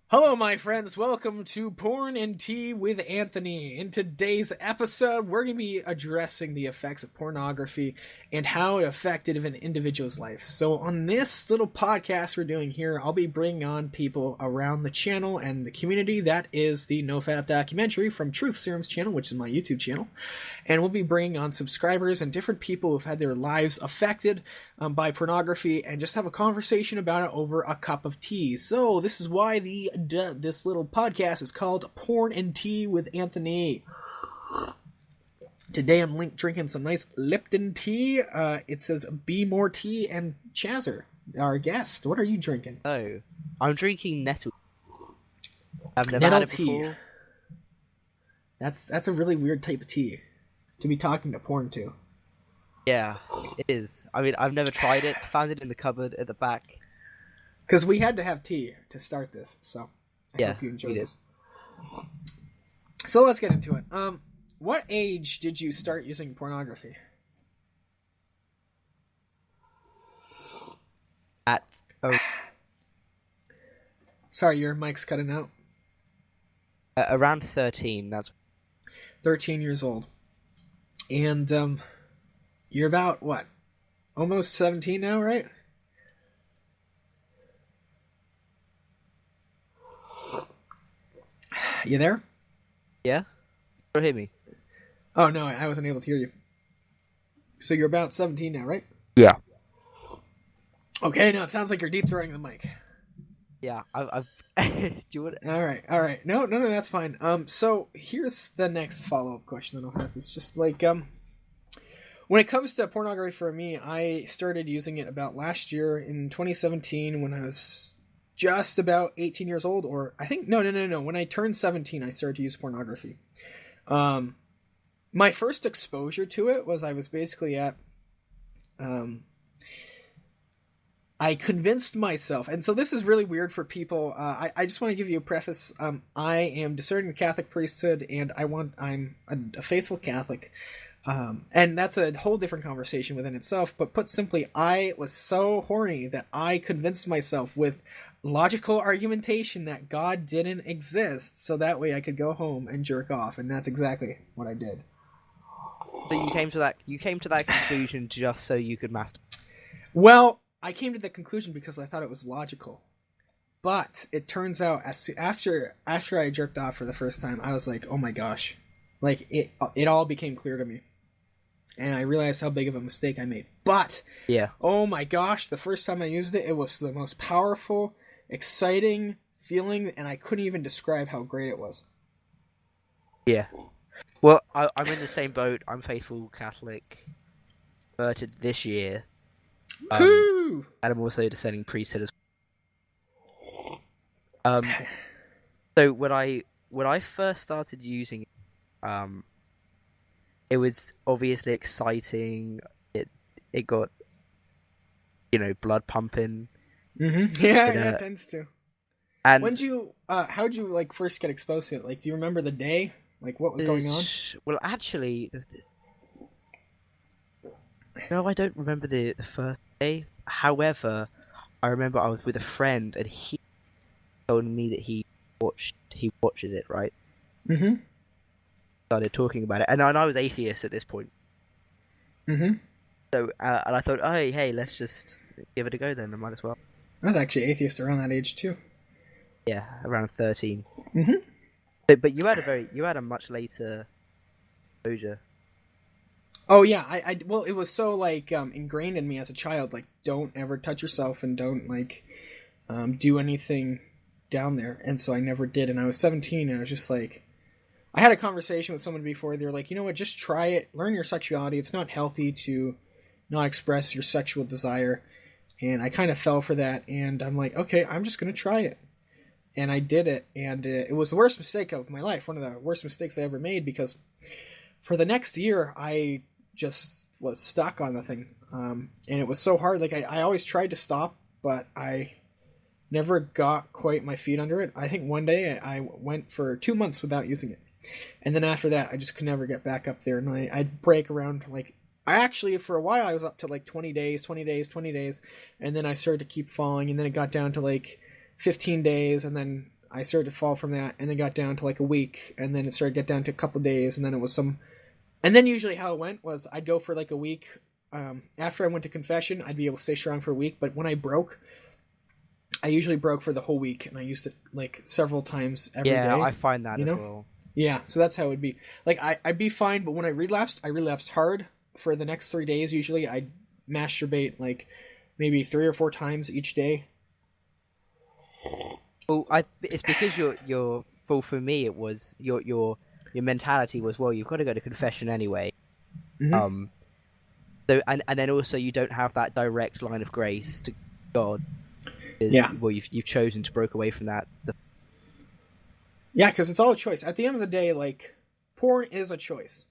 Hello, my friends. Welcome to Porn and Tea with Anthony. In today's episode, we're going to be addressing the effects of pornography and how it affected an individual's life. So, on this little podcast we're doing here, I'll be bringing on people around the channel and the community. That is the NoFap documentary from Truth Serum's channel, which is my YouTube channel. And we'll be bringing on subscribers and different people who've had their lives affected by pornography and just have a conversation about it over a cup of tea. So, this is why this little podcast is called Porn and Tea with Anthony. Today I'm drinking some nice Lipton tea. It says Be More Tea and Chazer, our guest. What are you drinking? Oh, I'm drinking nettle. I've never Nettle had it tea. before. That's a really weird type of tea to be talking to porn to. Yeah, it is. I mean, I've never tried it. I found it in the cupboard at the back. Because we had to have tea to start this, so I hope you we enjoyed did. it. So let's get into it. What age did you start using pornography? At Sorry, your mic's cutting out. around 13. That's 13 years old. And you're about, what? Almost 17 now, right? You there? yeah. You hear me? Oh, no, I wasn't able to hear you. So you're about 17 now, right? Yeah. Okay, no, it sounds like you're deep-throating the mic. Yeah. I've. Do you want? All right. No, that's fine. So here's the next follow-up question that I'll have. It's just like, when it comes to pornography for me, I started using it about last year in 2017 when I was just about 18 years old, or I think, no. When I turned 17, I started to use pornography. My first exposure to it was I was basically at, I convinced myself, and so this is really weird for people. I just want to give you a preface. I am discerning the Catholic priesthood, and I'm a faithful Catholic. And that's a whole different conversation within itself. But put simply, I was so horny that I convinced myself with logical argumentation that God didn't exist, so that way I could go home and jerk off, and that's exactly what I did. So you came to that. You came to that conclusion just so you could master. Well, I came to the conclusion because I thought it was logical. But it turns out after I jerked off for the first time, I was like, oh my gosh. Like, it all became clear to me. And I realized how big of a mistake I made. But, Yeah. oh my gosh, the first time I used it, it was the most powerful, exciting feeling, and I couldn't even describe how great it was. Yeah. Well, I'm in the same boat. I'm faithful Catholic. Converted this year. Woo! And I'm also descending priesthood as well. So when I first started using it, it was obviously exciting. It got, blood pumping. Mm-hmm. Yeah, it tends to. And how'd you, like, first get exposed to it? Like, do you remember the day? Like, what was going on? Well, actually, no, I don't remember the first day. However, I remember I was with a friend and he told me that he watches it, right? Mm-hmm. Started talking about it, and I was atheist at this point. Mm-hmm. So, and I thought, oh, hey, let's just give it a go then. I might as well. I was actually atheist around that age too. Yeah, around 13. Mm-hmm. But you had a much later exposure. Oh yeah, well, it was so like ingrained in me as a child. Like, don't ever touch yourself and don't like do anything down there. And so I never did. And I was 17, and I was just like, I had a conversation with someone before. They were like, you know what, just try it, learn your sexuality. It's not healthy to not express your sexual desire. And I kind of fell for that. And I'm like, okay, I'm just gonna try it. And I did it, and it was the worst mistake of my life. One of the worst mistakes I ever made, because for the next year, I just was stuck on the thing. And it was so hard. Like, I always tried to stop, but I never got quite my feet under it. I think one day I went for 2 months without using it. And then after that, I just could never get back up there. And I'd break around, like, I actually, for a while, I was up to like 20 days. And then I started to keep falling. And then it got down to like 15 days, and then I started to fall from that, and then got down to like a week, and then it started to get down to a couple days, and then it was some. And then usually how it went was I'd go for like a week. After I went to confession, I'd be able to stay strong for a week. But when I broke, I usually broke for the whole week, and I used it like several times every day. Yeah, I find that you as know? well. Yeah, so that's how it would be. Like I'd be fine, but when I relapsed hard for the next 3 days. Usually, I'd masturbate like maybe 3 or 4 times each day. Well, it's because you're. Well, for me, it was your mentality was, well, you've got to go to confession anyway. Mm-hmm. So and then also you don't have that direct line of grace to God. Yeah. Well, you've chosen to break away from that. Yeah, because it's all a choice. At the end of the day, like, porn is a choice.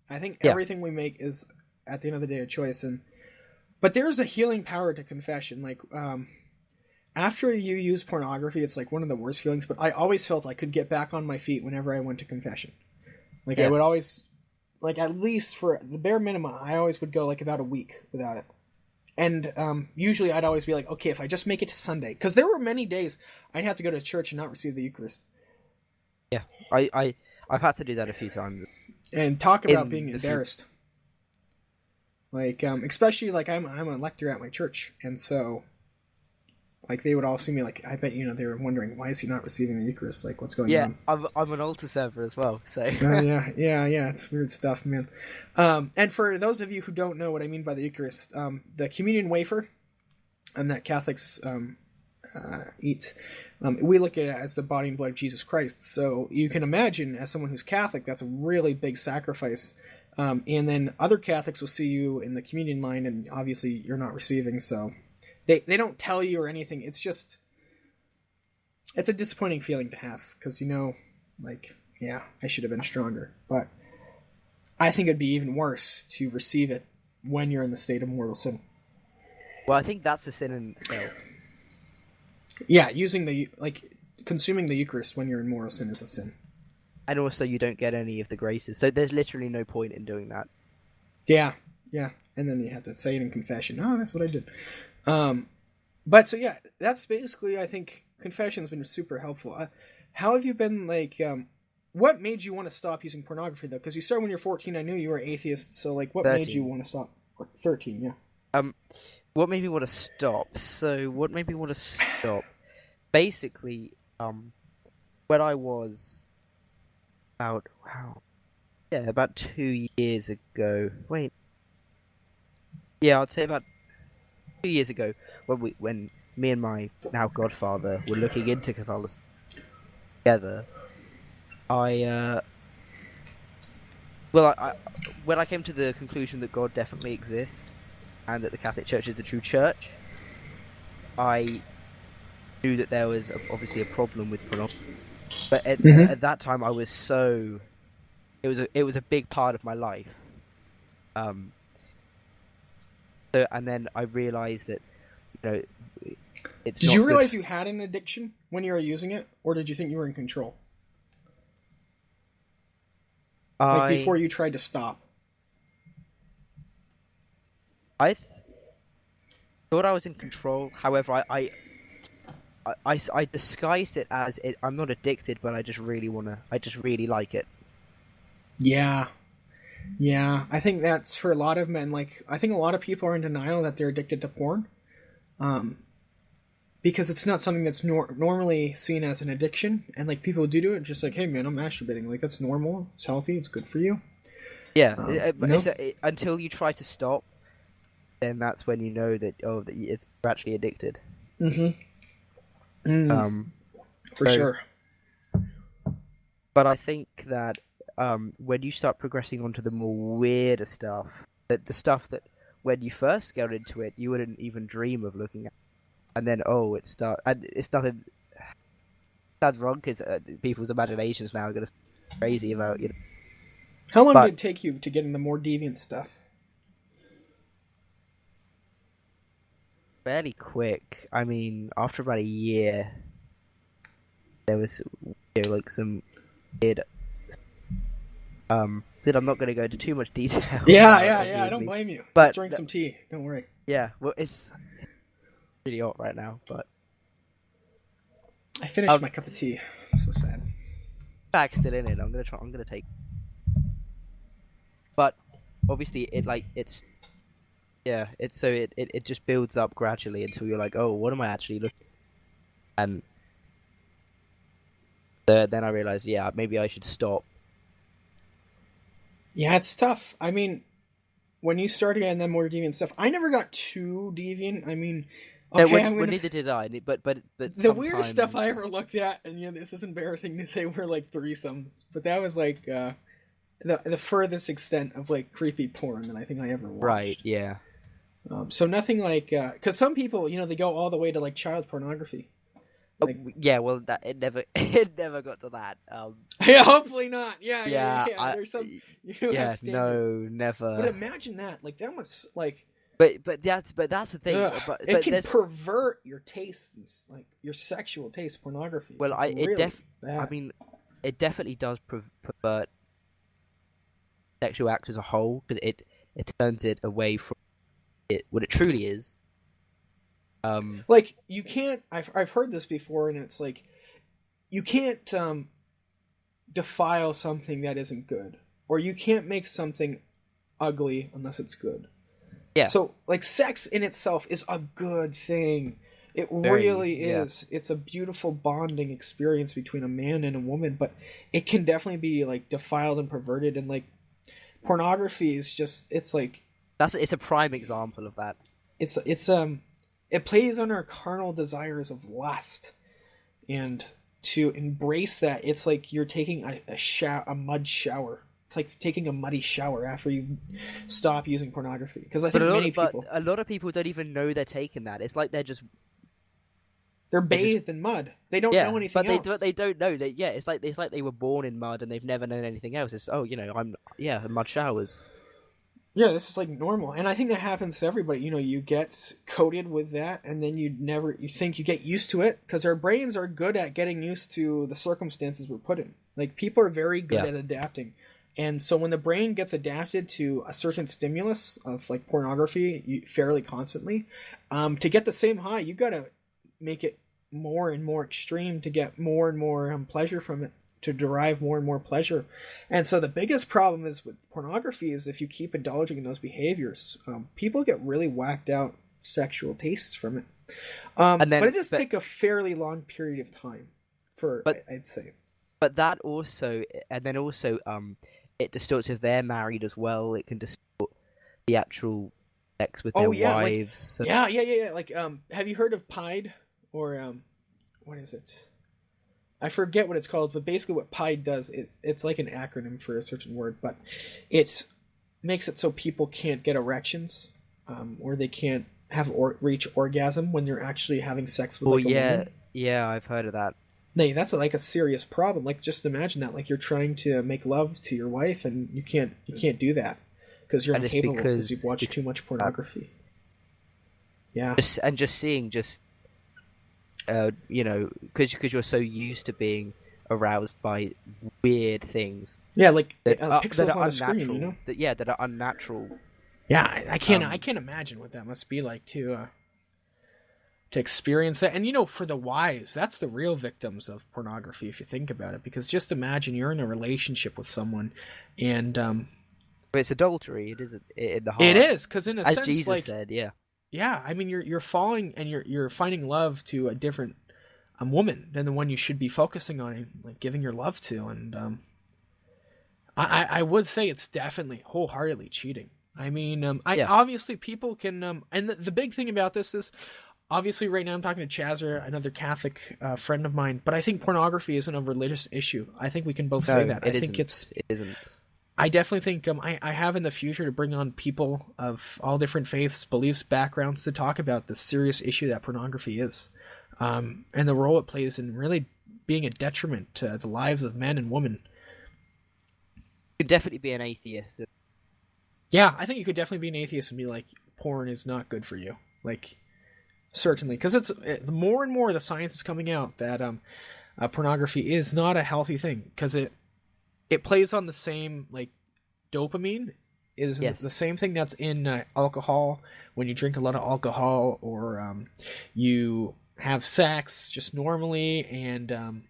I think everything we make is, at the end of the day, a choice. But there's a healing power to confession. Like, after you use pornography, it's like one of the worst feelings. But I always felt I could get back on my feet whenever I went to confession. Like, I would always, like, at least for the bare minimum, I always would go like about a week without it. And usually I'd always be like, okay, if I just make it to Sunday. Because there were many days I'd have to go to church and not receive the Eucharist. Yeah, I've had to do that a few times. And talk about being embarrassed. Like, especially, like, I'm a lector at my church. And so, like, they would all see me, like, I bet, they were wondering, why is he not receiving the Eucharist? Like, what's going on? Yeah, I'm an altar server as well, so... yeah, it's weird stuff, man. And for those of you who don't know what I mean by the Eucharist, the communion wafer that Catholics eat, we look at it as the body and blood of Jesus Christ. So you can imagine, as someone who's Catholic, that's a really big sacrifice. And then other Catholics will see you in the communion line, and obviously you're not receiving, so they don't tell you or anything. It's just, it's a disappointing feeling to have, because like, yeah, I should have been stronger. But I think it'd be even worse to receive it when you're in the state of mortal sin. Well, I think that's a sin in itself. Yeah, consuming the Eucharist when you're in mortal sin is a sin. And also you don't get any of the graces, so there's literally no point in doing that. Yeah, and then you have to say it in confession. Oh, that's what I did. But so yeah, that's basically, I think, confession's been super helpful. How have you been, like, what made you want to stop using pornography, though? Because you started when you're 14, I knew you were atheist, so, like, what 13. made you want to stop? 13, yeah. What made me want to stop? So, what made me want to stop? Basically, when I was about 2 years ago. Wait. Yeah, I'd say about 2 years ago, when me and my now godfather were looking into Catholicism together, when I came to the conclusion that God definitely exists and that the Catholic Church is the true church, I knew that there was obviously a problem with pornography. But at that time, I was so... It was a big part of my life. And then I realized that, it's Did you realize you had an addiction when you were using it? Or did you think you were in control? Like, before you tried to stop? I thought I was in control. However, I disguised it as I'm not addicted, but I just really like it. Yeah. I think that's for a lot of men. Like, I think a lot of people are in denial that they're addicted to porn, because it's not something that's normally seen as an addiction. And like, people do it just like, hey man, I'm masturbating. Like, that's normal. It's healthy. It's good for you. Yeah, until you try to stop, then that's when you know that you're actually addicted. For sure. But I think that when you start progressing onto the more weirder stuff, the stuff that when you first got into it, you wouldn't even dream of looking at, and then it's nothing. That's wrong, because people's imaginations now are going to be crazy about How long did it take you to get into more deviant stuff? Fairly quick. I mean, after about a year, there was like some weird. That I'm not going to go into too much detail. Yeah. I don't blame you. But just drink some tea. Don't worry. Yeah. Well, it's really hot right now, but I finished my cup of tea. So sad. Bag's still in it. I'm gonna take. But obviously, it just builds up gradually until you're like, oh, what am I actually looking? And then I realized, yeah, maybe I should stop. Yeah, it's tough. I mean, when you start getting them more deviant stuff, I never got too deviant. I mean, well, neither did I. But the weirdest stuff I ever looked at, and this is embarrassing to say, were like threesomes. But that was like the furthest extent of like creepy porn that I think I ever watched. Right. Yeah. So nothing like because some people, they go all the way to like child pornography. Like, yeah, well, it never got to that. Yeah, hopefully not. Yeah. There's some. No, never. But imagine that. Like that must like. But that's the thing. It can pervert your tastes, like your sexual taste, pornography. Well, it definitely does pervert sexual act as a whole, because it turns it away from what it truly is. Like you can't. I've heard this before, and it's like you can't defile something that isn't good, or you can't make something ugly unless it's good. Yeah. So like sex in itself is a good thing. It really is. It's a beautiful bonding experience between a man and a woman, but it can definitely be like defiled and perverted, and like pornography is just it's a prime example of that. It plays on our carnal desires of lust, and to embrace that, it's like you're taking a mud shower. It's like taking a muddy shower after you stop using pornography. Because I think a lot of people don't even know they're taking that. It's like they're bathed in mud. They don't know anything else. But they don't know that. Yeah, it's like they were born in mud and they've never known anything else. It's mud showers. Yeah, this is like normal, and I think that happens to everybody. You get coated with that, and then you think you get used to it, because our brains are good at getting used to the circumstances we're put in. Like people are very good at adapting, and so when the brain gets adapted to a certain stimulus of like pornography fairly constantly, to get the same high, you got to make it more and more extreme to get more and more pleasure from it, to derive more and more pleasure. And so the biggest problem is with pornography is if you keep indulging in those behaviors, people get really whacked out sexual tastes from it. But it does take a fairly long period of time I'd say. But that also, and then also, it distorts if they're married as well. It can distort the actual sex with their wives. Yeah. Like, have you heard of Pied? Or, what is it? I forget what it's called, but basically what Pied does, it's like an acronym for a certain word, but it makes it so people can't get erections, or they can't reach orgasm when they're actually having sex with a woman. Yeah, I've heard of that. That's like a serious problem. Like, just imagine that. Like, you're trying to make love to your wife, and you can't do that because you're incapable because you've watched too much pornography. Yeah, just seeing because you're so used to being aroused by weird things. Yeah, like pixels that are on a screen, that are unnatural. Yeah, I can't imagine what that must be like to experience that. And for the wives, that's the real victims of pornography if you think about it. Because just imagine you're in a relationship with someone, and it's adultery. It is in the heart. It is, because in a as sense, Jesus like said, yeah. Yeah, I mean, you're falling and you're finding love to a different woman than the one you should be focusing on, like giving your love to, and I would say it's definitely wholeheartedly cheating. I mean, obviously people can, and the big thing about this is, obviously right now I'm talking to Chazer, another Catholic friend of mine, but I think pornography isn't a religious issue. I think we can both say that. It isn't. I definitely think I have in the future to bring on people of all different faiths, beliefs, backgrounds to talk about the serious issue that pornography is, and the role it plays in really being a detriment to the lives of men and women. You could definitely be an atheist. Yeah, I think you could definitely be an atheist and be like, porn is not good for you. Like, certainly, because the more and more the science is coming out that pornography is not a healthy thing, because it plays on the same, like, dopamine is the same thing that's in alcohol. When you drink a lot of alcohol, or you have sex just normally, and